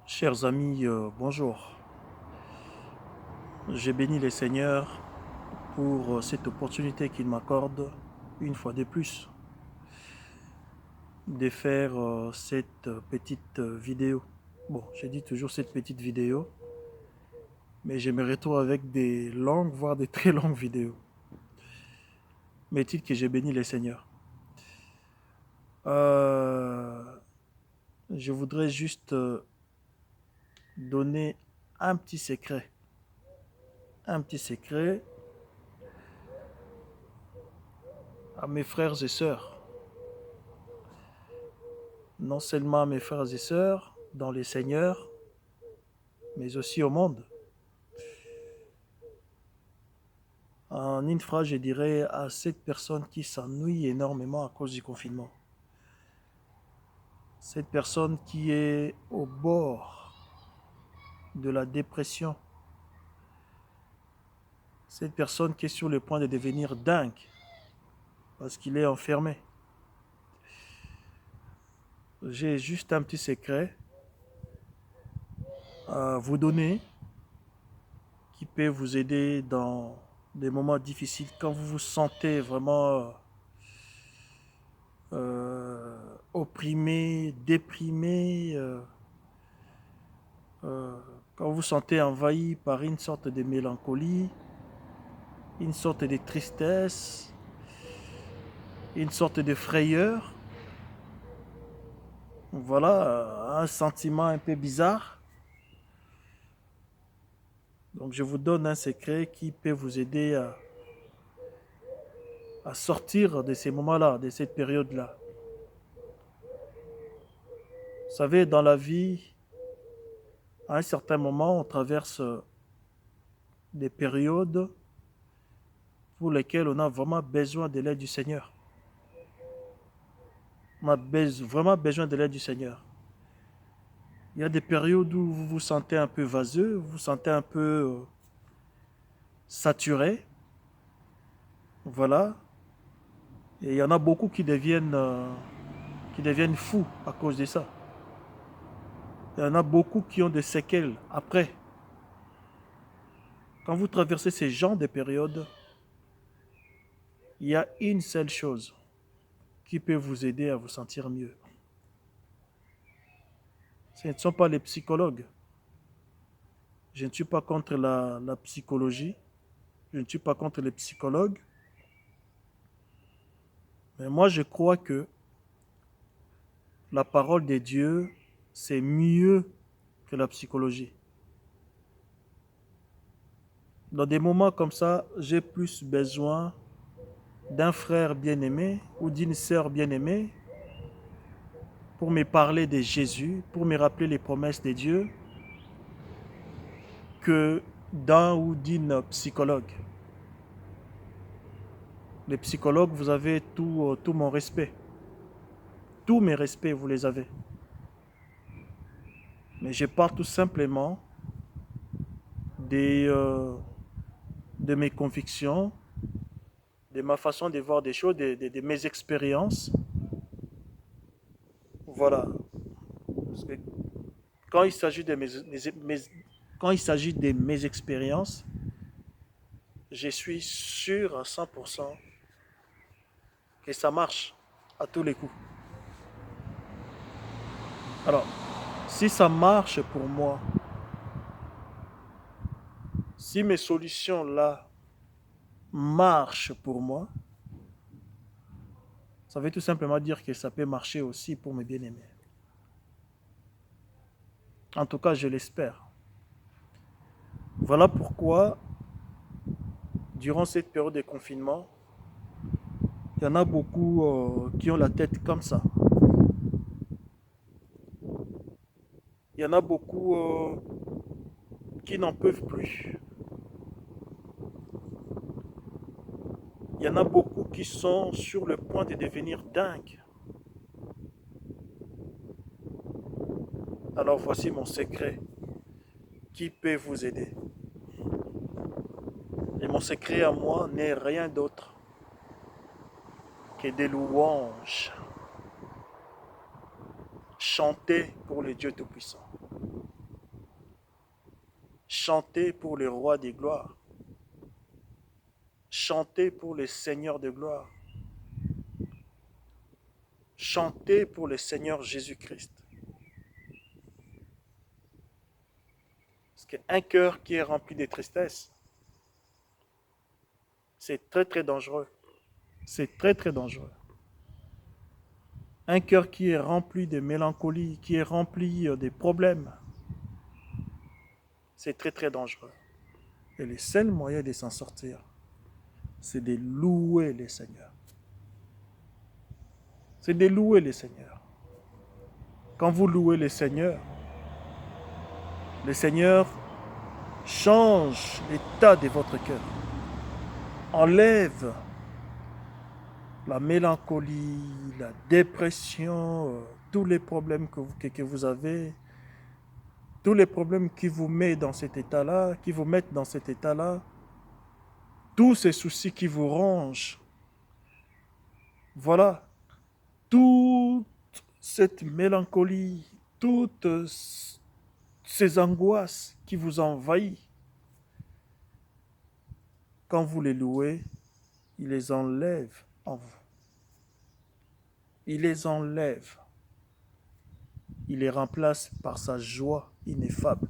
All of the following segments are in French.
Chers amis, bonjour. J'ai béni les seigneurs pour cette opportunité qu'ils m'accordent une fois de plus de faire cette petite vidéo. Bon, j'ai dit toujours cette petite vidéo, mais je me retrouve avec des longues, voire des très longues vidéos. Mais titre que j'ai béni les seigneurs. Euh, je voudrais juste donner un petit secret. Un petit secret à mes frères et sœurs. Non seulement à mes frères et sœurs dans les seigneurs, mais aussi au monde. En une phrase, je dirais à cette personne qui s'ennuie énormément à cause du confinement. Cette personne qui est au bord de la dépression. Cette personne qui est sur le point de devenir dingue parce qu'il est enfermé. J'ai juste un petit secret à vous donner qui peut vous aider dans des moments difficiles quand vous vous sentez vraiment opprimé, déprimé, quand vous vous sentez envahi par une sorte de mélancolie, une sorte de tristesse, une sorte de frayeur, voilà, un sentiment un peu bizarre. Donc je vous donne un secret qui peut vous aider à sortir de ces moments-là, de cette période-là. Vous savez, dans la vie, à un certain moment, on traverse des périodes pour lesquelles on a vraiment besoin de l'aide du Seigneur. On a vraiment besoin de l'aide du Seigneur. Il y a des périodes où vous vous sentez un peu vaseux, vous vous sentez un peu saturé. Voilà. Et il y en a beaucoup qui deviennent fous à cause de ça. Il y en a beaucoup qui ont des séquelles après. Quand vous traversez ces genres de périodes, il y a une seule chose qui peut vous aider à vous sentir mieux. Ce ne sont pas les psychologues. Je ne suis pas contre la psychologie. Je ne suis pas contre les psychologues. Mais moi, je crois que la parole de Dieu, c'est mieux que la psychologie. Dans des moments comme ça, j'ai plus besoin d'un frère bien-aimé ou d'une sœur bien-aimée pour me parler de Jésus, pour me rappeler les promesses de Dieu, que d'un ou d'une psychologue. Les psychologues, vous avez tout mon respect. Tous mes respects, vous les avez. Mais je parle tout simplement des, de mes convictions, de ma façon de voir des choses, de mes expériences. Voilà. Parce que quand il s'agit de quand il s'agit de mes expériences, je suis sûr à 100% que ça marche à tous les coups. Alors, si ça marche pour moi, si mes solutions là marchent pour moi, ça veut tout simplement dire que ça peut marcher aussi pour mes bien-aimés. En tout cas, je l'espère. Voilà pourquoi, durant cette période de confinement, il y en a beaucoup qui ont la tête comme ça. Il y en a beaucoup qui n'en peuvent plus. Il y en a beaucoup qui sont sur le point de devenir dingues. Alors voici mon secret qui peut vous aider. Et mon secret à moi n'est rien d'autre que des louanges chantées pour le Dieu Tout-Puissant. Chantez pour le roi des gloires. Chantez pour le Seigneur de gloire. Chantez pour le Seigneur Jésus-Christ. Parce qu'un cœur qui est rempli de tristesse, c'est très très dangereux. C'est très très dangereux. Un cœur qui est rempli de mélancolie, qui est rempli de problèmes, c'est très très dangereux. Et le seul moyen de s'en sortir, c'est de louer le Seigneur. C'est de louer le Seigneur. Quand vous louez le Seigneur change l'état de votre cœur. Enlève la mélancolie, la dépression, tous les problèmes que vous avez, tous les problèmes qui vous mettent dans cet état-là, tous ces soucis qui vous rongent. Voilà, toute cette mélancolie, toutes ces angoisses qui vous envahissent, quand vous les louez, il les enlève en vous. Il les enlève. Il les remplace par sa joie ineffable.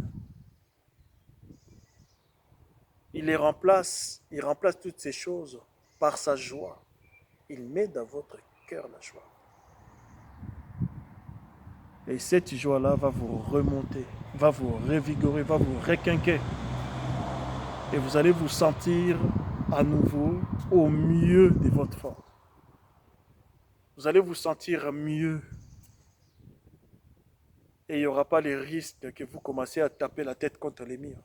Il remplace toutes ces choses par sa joie. Il met dans votre cœur la joie. Et cette joie-là va vous remonter, va vous revigorer, va vous requinquer. Et vous allez vous sentir à nouveau au mieux de votre forme. Vous allez vous sentir mieux. Et il n'y aura pas les risques que vous commencez à taper la tête contre les murs.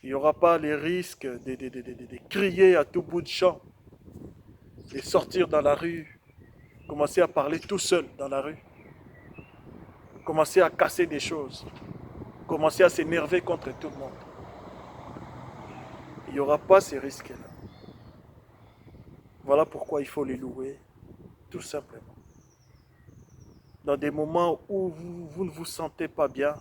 Il n'y aura pas les risques de crier à tout bout de champ, de sortir dans la rue, commencer à parler tout seul dans la rue, commencer à casser des choses, commencer à s'énerver contre tout le monde. Il n'y aura pas ces risques-là. Voilà pourquoi il faut les louer, tout simplement. Dans des moments où vous ne vous sentez pas bien,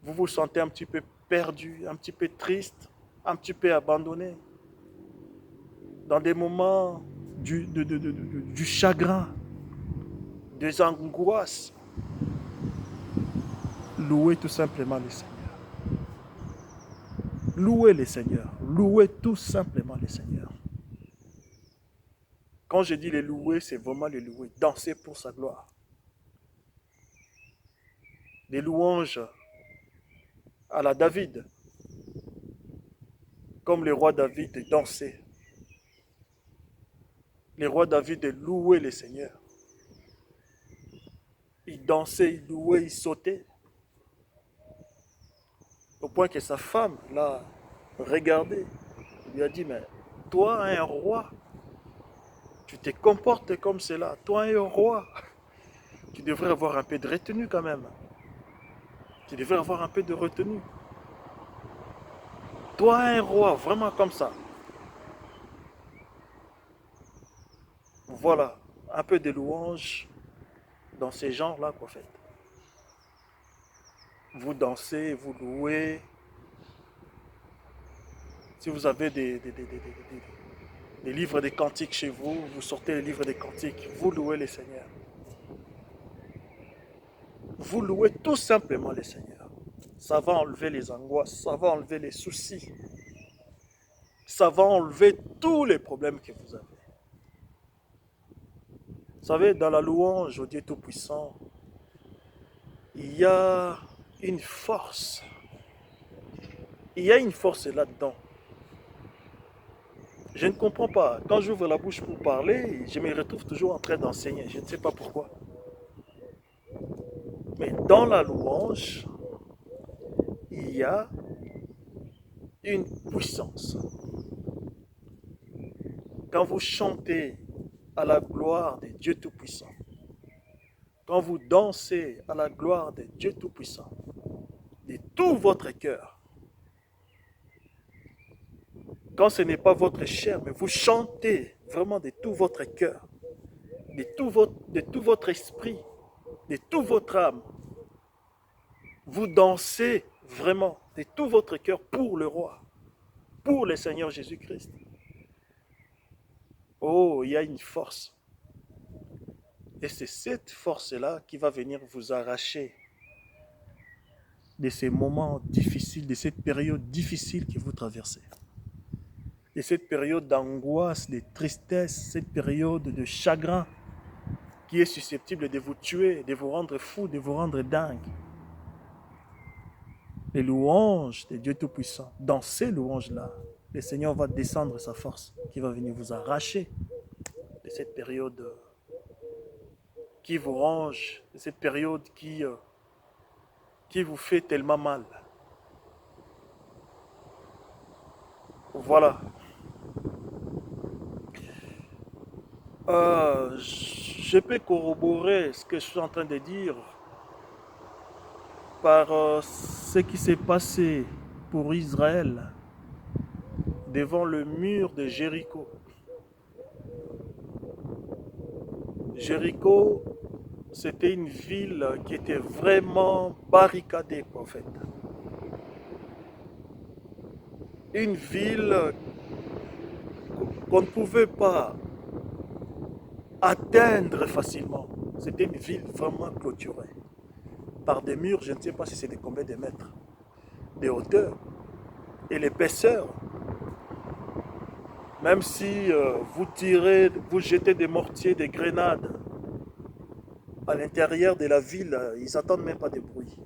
vous vous sentez un petit peu perdu, un petit peu triste, un petit peu abandonné. Dans des moments du chagrin, des angoisses, louez tout simplement le Seigneur. Louez le Seigneur. Louez tout simplement le Seigneur. Quand je dis les louer, c'est vraiment les louer. Danser pour sa gloire. Des louanges à la David. Comme le roi David dansait. Le roi David louait le Seigneur. Il dansait, il louait, il sautait. Au point que sa femme l'a regardé. Il lui a dit, mais toi, un roi, tu te comportes comme cela. Toi, un roi, tu devrais avoir un peu de retenue quand même. Tu devrais avoir un peu de retenue. Toi, un roi, vraiment comme ça. Voilà, un peu de louange dans ces genres-là, quoi, fait. Vous dansez, vous louez. Si vous avez des livres des cantiques chez vous, vous sortez les livres des cantiques, vous louez les Seigneurs. Vous louez tout simplement les Seigneurs. Ça va enlever les angoisses, ça va enlever les soucis. Ça va enlever tous les problèmes que vous avez. Vous savez, dans la louange au Dieu Tout-Puissant, il y a une force. Il y a une force là-dedans. Je ne comprends pas. Quand j'ouvre la bouche pour parler, je me retrouve toujours en train d'enseigner. Je ne sais pas pourquoi. Mais dans la louange, il y a une puissance. Quand vous chantez à la gloire de Dieu Tout-Puissant, quand vous dansez à la gloire de Dieu Tout-Puissant, de tout votre cœur, quand ce n'est pas votre chair, mais vous chantez vraiment de tout votre cœur, de tout votre esprit, de toute votre âme, Vous dansez vraiment de tout votre cœur pour le roi, pour le Seigneur Jésus-Christ. Oh, il y a une force. Et c'est cette force-là qui va venir vous arracher de ces moments difficiles, de cette période difficile que vous traversez. De cette période d'angoisse, de tristesse, cette période de chagrin qui est susceptible de vous tuer, de vous rendre fou, de vous rendre dingue. Les louanges de Dieu Tout-Puissant, dans ces louanges-là, le Seigneur va descendre sa force qui va venir vous arracher de cette période qui vous ronge, de cette période qui vous fait tellement mal. Voilà. Je peux corroborer ce que je suis en train de dire par ce qui s'est passé pour Israël devant le mur de Jéricho. Jéricho, c'était une ville qui était vraiment barricadée, en fait. Une ville qu'on ne pouvait pas atteindre facilement. C'était une ville vraiment clôturée par des murs, je ne sais pas si c'était combien de mètres de hauteur et l'épaisseur. Même si vous tirez, vous jetez des mortiers, des grenades à l'intérieur de la ville, ils n'attendent même pas de bruit.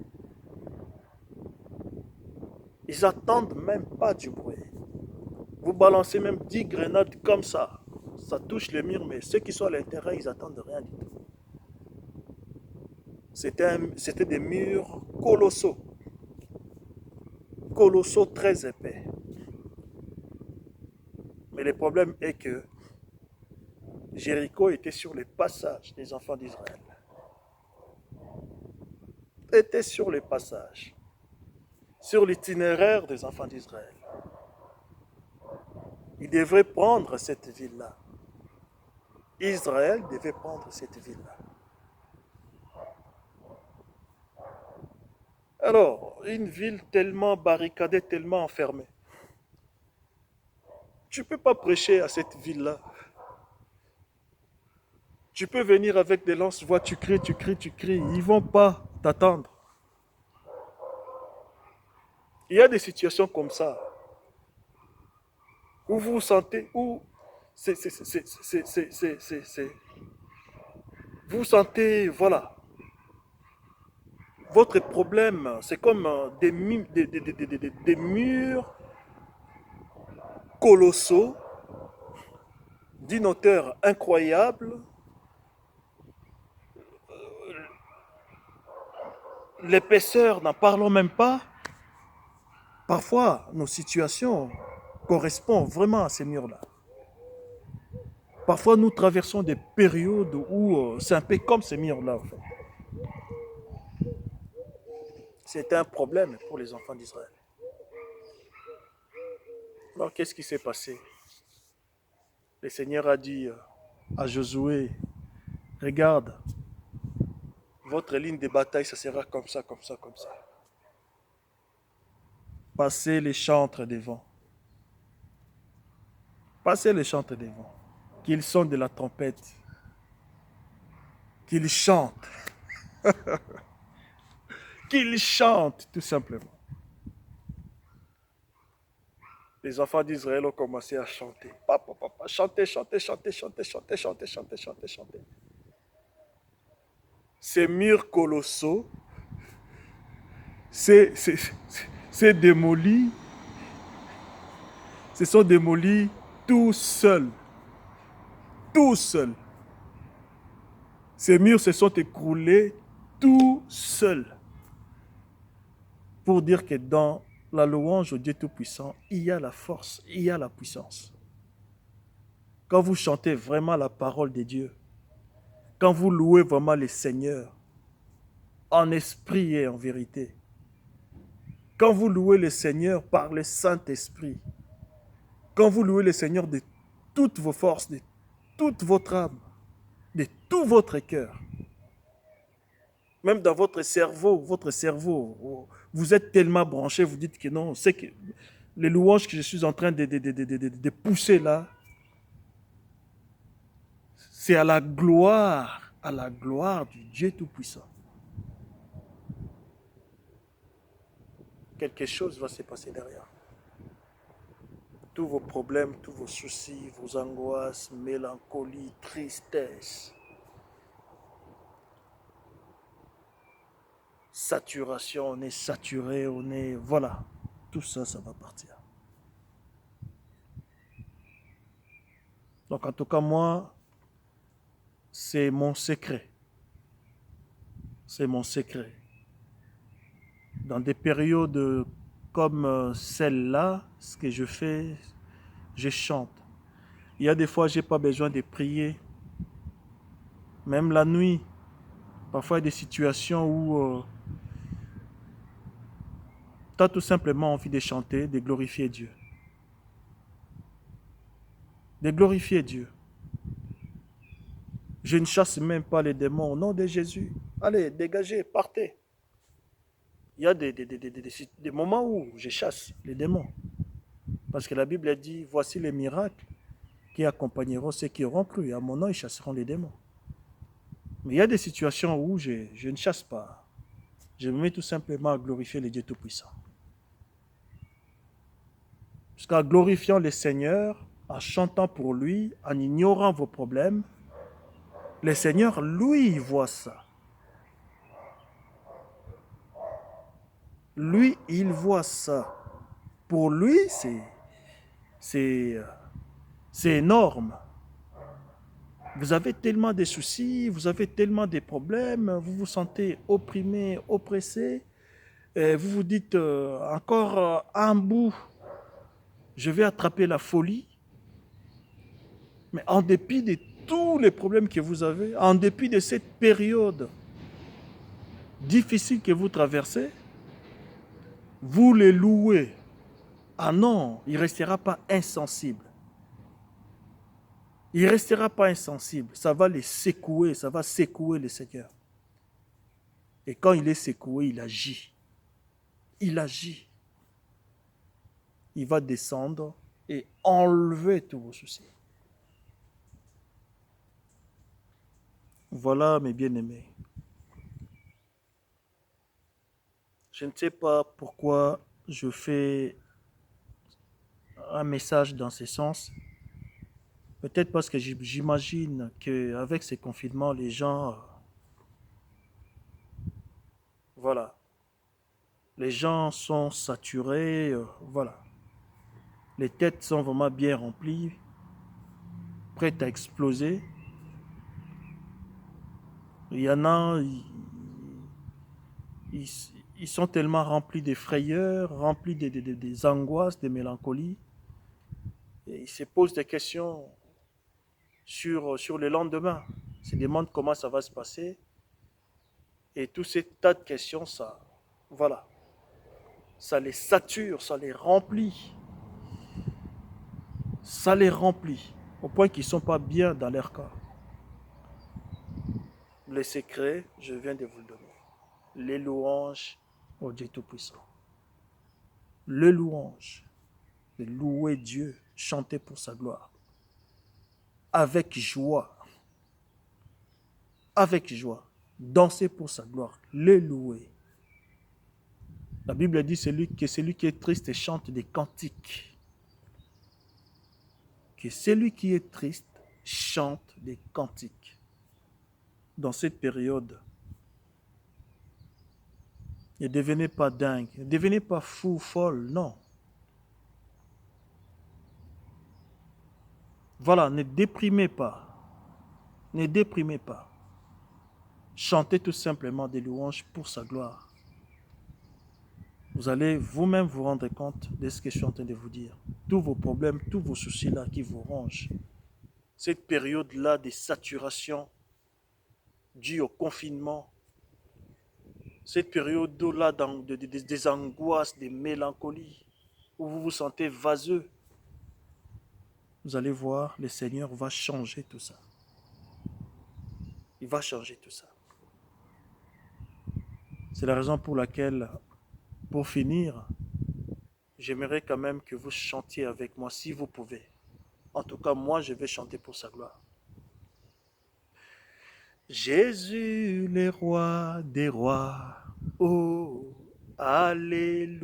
Ils n'attendent même pas du bruit. Vous balancez même 10 grenades comme ça touche le mur, mais ceux qui sont à l'intérieur, ils n'attendent rien du tout. C'était des murs colossaux, très épais. Mais le problème est que Jéricho était sur les passages des enfants d'Israël. Était sur les passages, sur l'itinéraire des enfants d'Israël. Ils devraient prendre cette ville-là. Israël devait prendre cette ville-là. Alors, une ville tellement barricadée, tellement enfermée. Tu ne peux pas prêcher à cette ville-là. Tu peux venir avec des lance-voix, tu cries. Ils ne vont pas t'attendre. Il y a des situations comme ça, où vous vous sentez, vous sentez, voilà, votre problème, c'est comme des murs colossaux, d'une hauteur incroyable. L'épaisseur, n'en parlons même pas. Parfois, nos situations correspondent vraiment à ces murs-là. Parfois, nous traversons des périodes où c'est un peu comme ces murs-là, en fait. C'est un problème pour les enfants d'Israël. Alors, qu'est-ce qui s'est passé? Le Seigneur a dit à Josué, regarde, votre ligne de bataille, ça sera comme ça. Passez les chantres devant. Passez les chantres devant. Qu'ils sonnent de la trompette. Qu'ils chantent. Qu'ils chantent, tout simplement. Les enfants d'Israël ont commencé à chanter. Chanter. Ces murs colossaux, c'est démoli. Se sont démolis tout seuls. Tout seuls. Ces murs se sont écroulés tout seuls. Pour dire que dans la louange au Dieu Tout-Puissant, il y a la force, il y a la puissance. Quand vous chantez vraiment la parole de Dieu, quand vous louez vraiment le Seigneur, en esprit et en vérité, quand vous louez le Seigneur par le Saint-Esprit, quand vous louez le Seigneur de toutes vos forces, de toute votre âme, de tout votre cœur, Même dans votre cerveau, vous êtes tellement branché, vous dites que non, c'est que les louanges que je suis en train de pousser là, c'est à la gloire du Dieu Tout-Puissant. Quelque chose va se passer derrière. Tous vos problèmes, tous vos soucis, vos angoisses, mélancolie, tristesse, saturation, on est saturé, on est... Voilà, tout ça, ça va partir. Donc en tout cas, moi, c'est mon secret. C'est mon secret. Dans des périodes comme celle-là, ce que je fais, je chante. Il y a des fois, je n'ai pas besoin de prier. Même la nuit, parfois il y a des situations où tu as tout simplement envie de chanter, de glorifier Dieu. De glorifier Dieu. Je ne chasse même pas les démons au nom de Jésus. Allez, dégagez, partez. Il y a des moments où je chasse les démons. Parce que la Bible a dit, voici les miracles qui accompagneront ceux qui auront cru. À mon nom, ils chasseront les démons. Mais il y a des situations où je ne chasse pas. Je me mets tout simplement à glorifier le Dieu Tout-Puissant. Parce qu'en glorifiant le Seigneur, en chantant pour lui, en ignorant vos problèmes, le Seigneur, lui, il voit ça. Lui, il voit ça. Pour lui, c'est énorme. Vous avez tellement de soucis, vous avez tellement de problèmes, vous vous sentez opprimé, oppressé, et vous vous dites encore un bout, je vais attraper la folie. Mais en dépit de tous les problèmes que vous avez, en dépit de cette période difficile que vous traversez, vous les louez. Ah non, il ne restera pas insensible. Il ne restera pas insensible. Ça va les secouer, ça va secouer le Seigneur. Et quand il est secoué, il agit. Il agit. Il va descendre et enlever tous vos soucis. Voilà, mes bien-aimés. Je ne sais pas pourquoi je fais un message dans ce sens. Peut-être parce que j'imagine qu'avec ces confinements, les gens, voilà, les gens sont saturés, voilà. Les têtes sont vraiment bien remplies, prêtes à exploser. Il y en a, ils sont tellement remplis de frayeurs, remplis des angoisses, de mélancolies. Et ils se posent des questions sur le lendemain. Ils se demandent comment ça va se passer. Et tous ces tas de questions, ça, voilà, ça les sature, ça les remplit. Ça les remplit au point qu'ils ne sont pas bien dans leur corps. Le secret, je viens de vous le donner. Les louanges au Dieu Tout-Puissant. Le louange, de louer Dieu, chanter pour sa gloire. Avec joie. Avec joie. Danser pour sa gloire. Le louer. La Bible dit que celui qui est triste chante des cantiques. Que celui qui est triste chante des cantiques. Dans cette période, ne devenez pas dingue, ne devenez pas fou, folle, non. Voilà, ne déprimez pas. Ne déprimez pas. Chantez tout simplement des louanges pour sa gloire. Vous allez vous-même vous rendre compte de ce que je suis en train de vous dire. Tous vos problèmes, tous vos soucis-là qui vous rongent. Cette période-là de saturation due au confinement. Cette période-là des angoisses, des mélancolies, où vous vous sentez vaseux. Vous allez voir, le Seigneur va changer tout ça. Il va changer tout ça. C'est la raison pour laquelle, pour finir, j'aimerais quand même que vous chantiez avec moi si vous pouvez. En tout cas, moi, je vais chanter pour sa gloire. Jésus, le roi des rois. Oh, alléluia.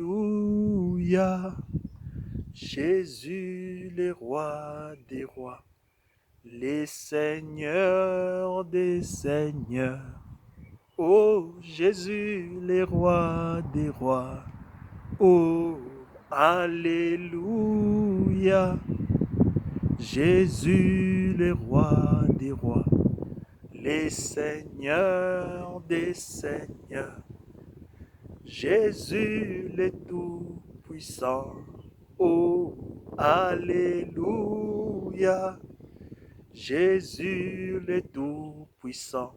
Jésus, le roi des rois. Les seigneurs des seigneurs. Oh, Jésus, le roi des rois. Oh, alléluia. Jésus, le roi des rois, les seigneurs des seigneurs. Jésus, le tout-puissant. Oh, alléluia. Jésus, le tout-puissant,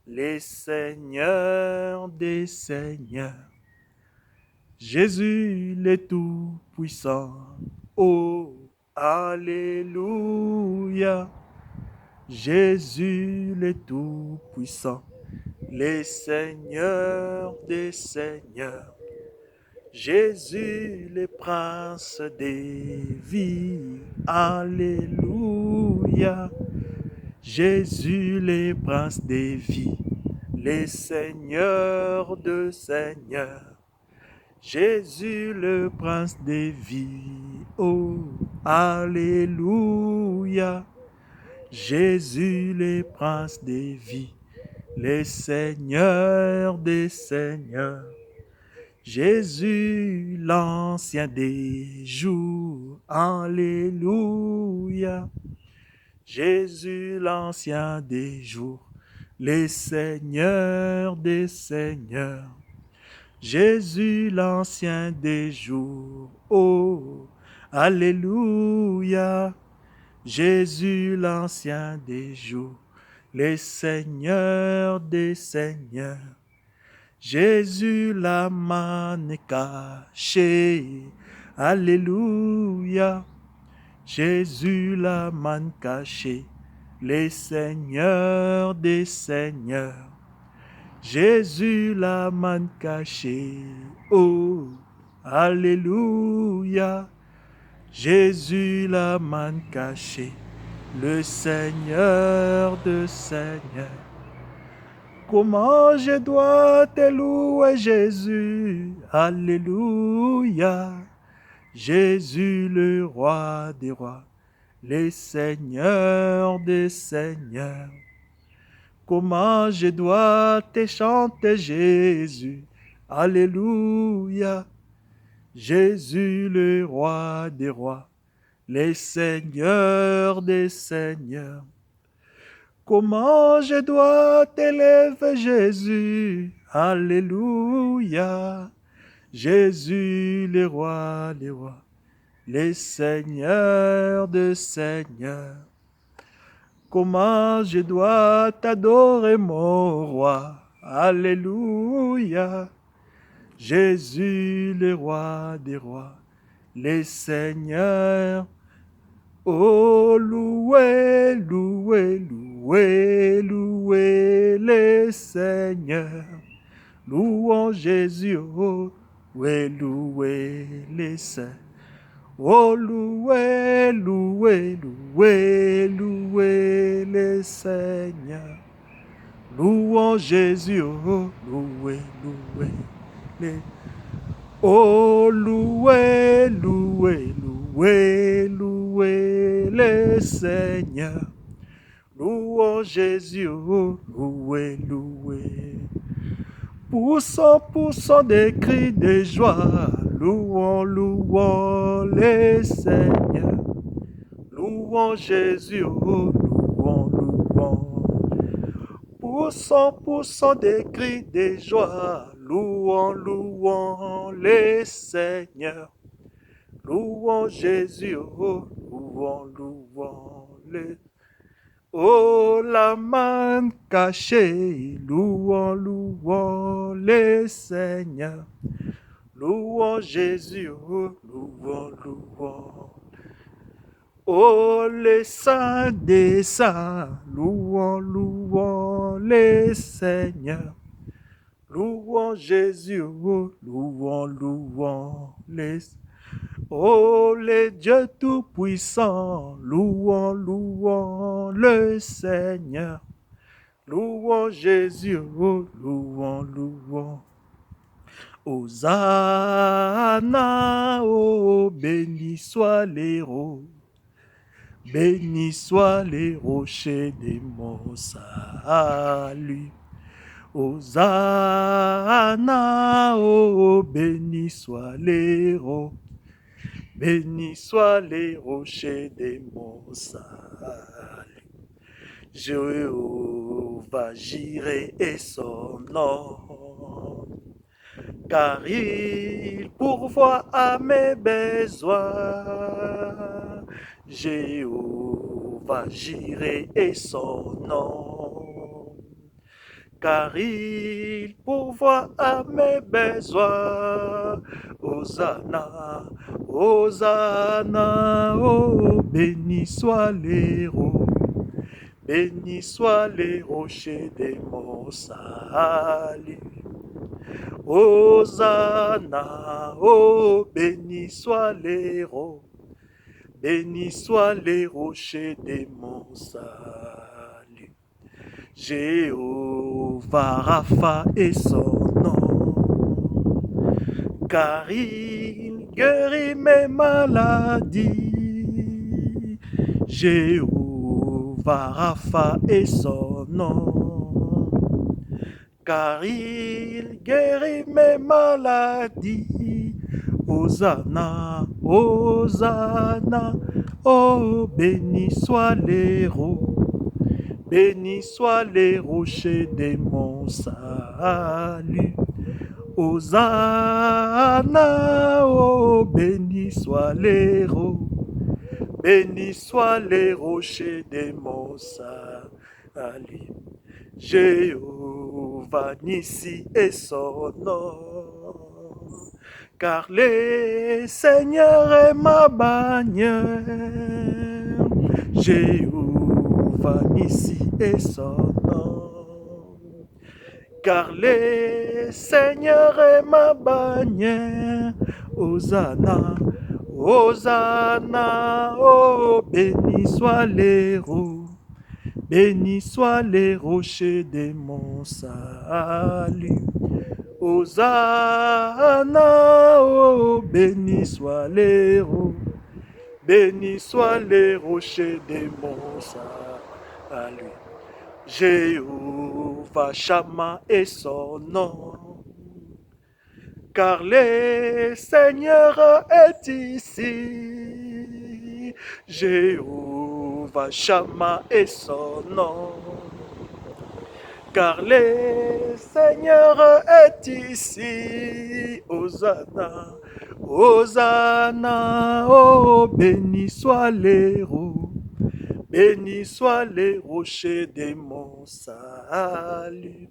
les seigneurs des seigneurs. Jésus, le tout-puissant. Oh, alléluia. Jésus, le tout-puissant, les seigneurs des seigneurs. Jésus, le prince des vies. Alléluia. Jésus, le prince des vies, les seigneurs de seigneurs. Jésus, le prince des vies. Oh, alléluia. Jésus, le prince des vies, les seigneurs des seigneurs. Jésus, l'ancien des jours. Alléluia. Jésus, l'ancien des jours, les seigneurs des seigneurs. Jésus, l'ancien des jours. Oh, alléluia. Jésus, l'ancien des jours, les seigneurs des seigneurs. Jésus, la manne cachée. Alléluia. Jésus, la manne cachée, les seigneurs des seigneurs. Jésus, la manne cachée. Oh, alléluia. Jésus, la manne cachée, le Seigneur de Seigneurs. Comment je dois te louer, Jésus? Alléluia. Jésus, le roi des rois, les seigneurs des seigneurs. Comment je dois te chanter, Jésus? Alléluia. Jésus, le roi des rois, les seigneurs des seigneurs. Comment je dois t'élever, Jésus? Alléluia. Jésus, le roi des rois, les seigneurs des seigneurs. Comment je dois t'adorer, mon roi? Alléluia. Jésus, le roi des rois, les seigneurs. Oh, louez, louez, louez, louez les seigneurs. Louons Jésus, oh, louez, louez les saints. Oh, louez, louez, louez, louez les seigneurs. Louons Jésus, oh, louez, louez les. Oh, louez, louez, louez, louez les seigneurs. Louons Jésus, oh, louez, louez. Poussons des cris de joie. Louons, louons les seigneurs. Louons Jésus, oh, louons, louons. Poussons des cris de joie. Louons, louons les seigneurs. Louons Jésus, oh, louons, louons les. Oh, la main cachée, louons, louons les seigneurs. Louons Jésus, oh, louons, louons. Oh, les saints des saints, louons, louons les seigneurs. Louons Jésus, oh, louons, louons les... Oh, les dieux tout-puissants, louons, louons le Seigneur. Louons Jésus, oh, louons, louons. Hosanna, oh, béni soit l'héros. Béni soit les rochers de mon salut. Hosanna, oh, béni soit l'héros. Béni soit les rochers de mon salut. Jéhovah Jireh est son nom, car il pourvoit à mes besoins. Jéhovah Jireh est son nom, car il pourvoit à mes besoins. Hosanna, Hosanna, oh, béni soit l'héros, béni soit les rochers de mon salut. Hosanna, oh, béni soit l'héros, béni soit les rochers de mon salut. Jéhovah Rapha est son nom, car il guérit mes maladies. Jéhovah Rapha est son nom, car il guérit mes maladies. Hosanna, Hosanna, oh, béni soit l'héros, béni soit les rochers de mon salut. Hosanna, oh, béni soit l'héros, béni soit les rochers de mon salut. Jéhovah Nissi est son nom, car le Seigneur est ma bannière. Jéhovah Nissi est son nom, car le Seigneur est ma bannière. Hosanna, Hosanna, oh, béni soit l'héros, béni soit les rochers de mon salut. Hosanna, oh, béni soit l'héros, béni soit les rochers de mon salut. Jéhovah Shammah est son nom, car le Seigneur est ici. Jéhovah Shammah est son nom, car le Seigneur est ici. Hosanna, Hosanna, oh, béni soit l'héros, béni soit les rochers de mon salut.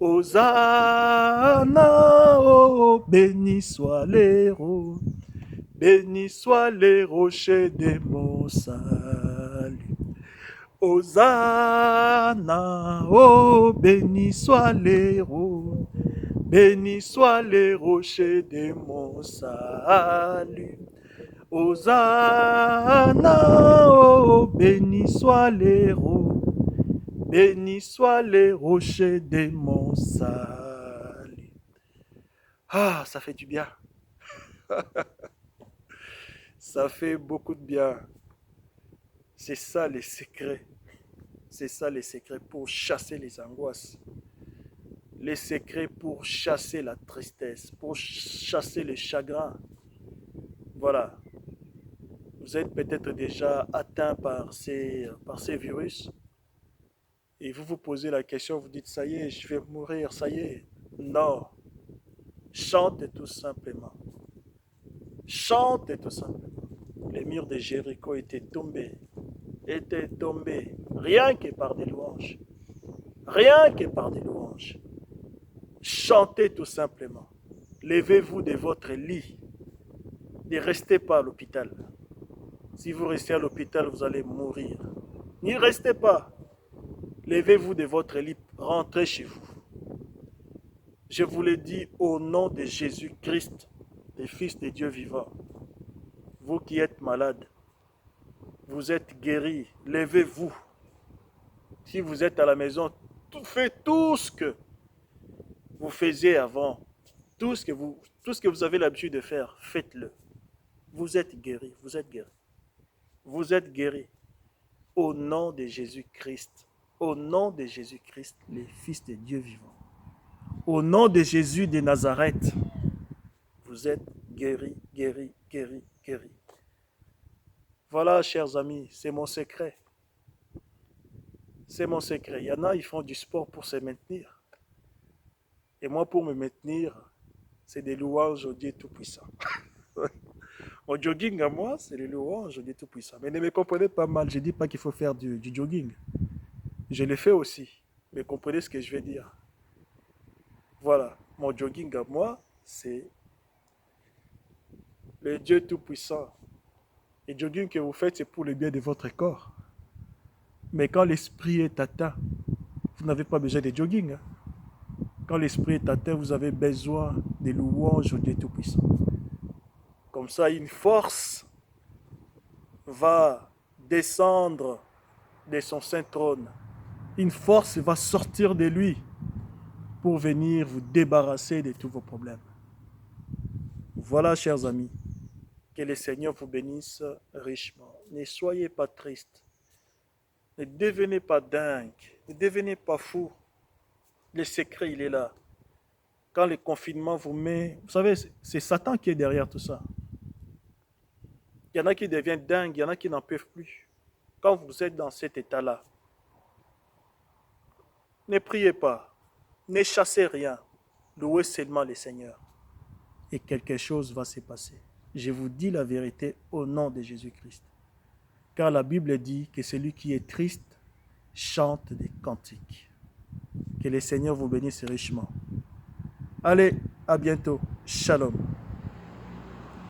Hosanna, oh, béni soit l'héros, béni soit les rochers de mon salut. Hosanna, oh, béni soit l'héros, béni soit les rochers de mon salut. Hosanna, oh, béni soit l'héros, béni soit les rochers de mon salut. Ah, ça fait du bien. Ça fait beaucoup de bien. C'est ça les secrets. C'est ça les secrets pour chasser les angoisses. Les secrets pour chasser la tristesse, pour chasser les chagrins. Voilà. Vous êtes peut-être déjà atteint par ces virus. Et vous vous posez la question, vous dites, ça y est, je vais mourir, ça y est. Non. Chantez tout simplement. Chantez tout simplement. Les murs de Jéricho étaient tombés. Rien que par des louanges. Rien que par des louanges. Chantez tout simplement. Levez-vous de votre lit. Ne restez pas à l'hôpital. Si vous restez à l'hôpital, vous allez mourir. N'y restez pas. Levez-vous de votre lit, rentrez chez vous. Je vous le dis au nom de Jésus-Christ, le Fils de Dieu vivant. Vous qui êtes malades, vous êtes guéris. Levez-vous. Si vous êtes à la maison, faites tout ce que vous faisiez avant. Tout ce que vous avez l'habitude de faire, faites-le. Vous êtes guéris. Vous êtes guéris. Vous êtes guéris. Au nom de Jésus-Christ. Au nom de Jésus-Christ, le Fils de Dieu vivant. Au nom de Jésus de Nazareth, vous êtes guéris, guéris, guéris, guéris. Voilà, chers amis, c'est mon secret. C'est mon secret. Il y en a, ils font du sport pour se maintenir. Et moi, pour me maintenir, c'est des louanges au Dieu Tout-Puissant. Mon jogging à moi, c'est les louanges au Dieu Tout-Puissant. Mais ne me comprenez pas mal, je ne dis pas qu'il faut faire du jogging. Je le fais aussi. Mais comprenez ce que je vais dire. Voilà, mon jogging à moi, c'est le Dieu Tout-Puissant. Le jogging que vous faites, c'est pour le bien de votre corps. Mais quand l'esprit est atteint, vous n'avez pas besoin de jogging. Hein. Quand l'esprit est atteint, vous avez besoin des louanges au Dieu Tout-Puissant. Comme ça, une force va descendre de son saint trône. Une force va sortir de lui pour venir vous débarrasser de tous vos problèmes. Voilà, chers amis, que le Seigneur vous bénisse richement. Ne soyez pas tristes. Ne devenez pas dingue. Ne devenez pas fou. Le secret, il est là. Quand le confinement vous met... Vous savez, c'est Satan qui est derrière tout ça. Il y en a qui deviennent dingues, il y en a qui n'en peuvent plus. Quand vous êtes dans cet état-là, ne priez pas. Ne chassez rien. Louez seulement le Seigneur. Et quelque chose va se passer. Je vous dis la vérité au nom de Jésus-Christ. Car la Bible dit que celui qui est triste chante des cantiques. Que le Seigneur vous bénisse richement. Allez, à bientôt. Shalom.